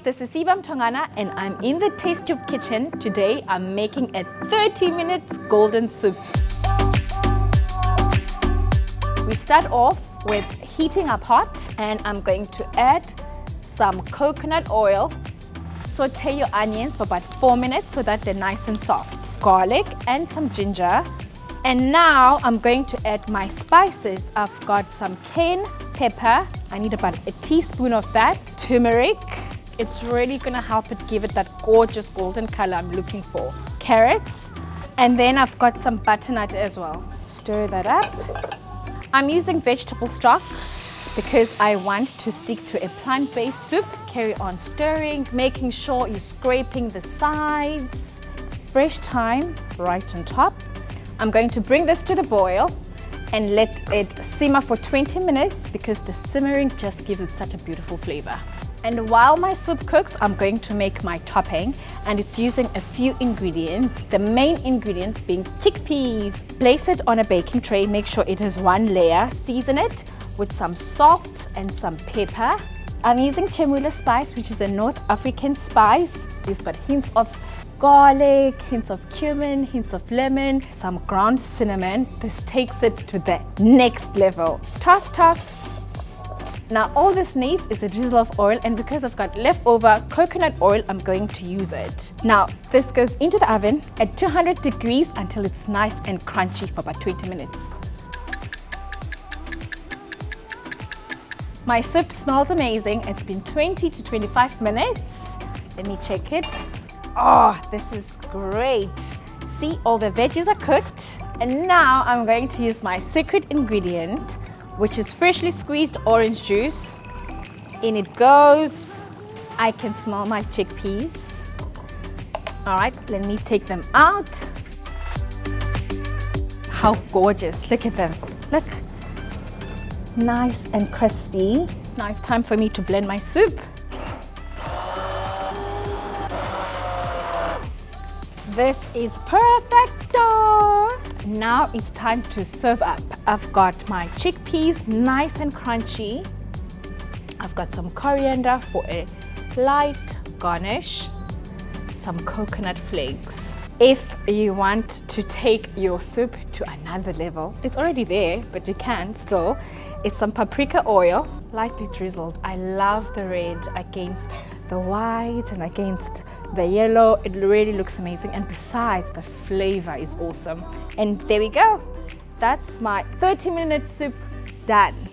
this is Siba Mtongana and I'm in the TASTETube kitchen. Today I'm making a 30-minute golden soup. We start off with heating a pot and I'm going to add some coconut oil. Saute your onions for about 4 minutes so that they're nice and soft. Garlic and some ginger. And now I'm going to add my spices. I've got some cayenne pepper. I need about a teaspoon of that. Turmeric. It's really gonna help it give it that gorgeous golden color I'm looking for. Carrots. And then I've got some butternut as well. Stir that up. I'm using vegetable stock because I want to stick to a plant-based soup. Carry on stirring, making sure you're scraping the sides. Fresh thyme right on top. I'm going to bring this to the boil and let it simmer for 20 minutes because the simmering just gives it such a beautiful flavor. And while my soup cooks, I'm going to make my topping, and it's using a few ingredients. The main ingredient being chickpeas. Place it on a baking tray, make sure it has one layer. Season it with some salt and some pepper. I'm using chemula spice, which is a North African spice. It's got hints of garlic, hints of cumin, hints of lemon, some ground cinnamon. This takes it to the next level. Toss, toss. Now all this needs is a drizzle of oil, and because I've got leftover coconut oil, I'm going to use it. Now this goes into the oven at 200 degrees until it's nice and crunchy for about 20 minutes. My soup smells amazing. It's been 20 to 25 minutes. Let me check it. Oh, this is great. See, all the veggies are cooked. And now I'm going to use my secret ingredient, which is freshly squeezed orange juice. In it goes. I can smell my chickpeas. All right, let me take them out. How gorgeous, look at them. Look, nice and crispy. Now it's time for me to blend my soup. This is perfecto! Now it's time to serve up. I've got my chickpeas nice and crunchy. I've got some coriander for a light garnish. Some coconut flakes. If you want to take your soup to another level, it's already there, but you can still. It's some paprika oil, lightly drizzled. I love the red against the white and against the yellow. It really looks amazing, and besides, the flavor is awesome. And there we go. That's my 30-minute soup done.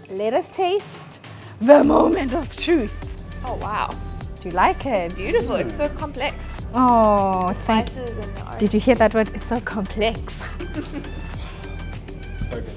Let us taste the moment of truth. Oh wow, Do you like it? beautiful. It's so complex. Oh, it's fancy. Spices and the orange. Did you hear that word? It's so complex. So good.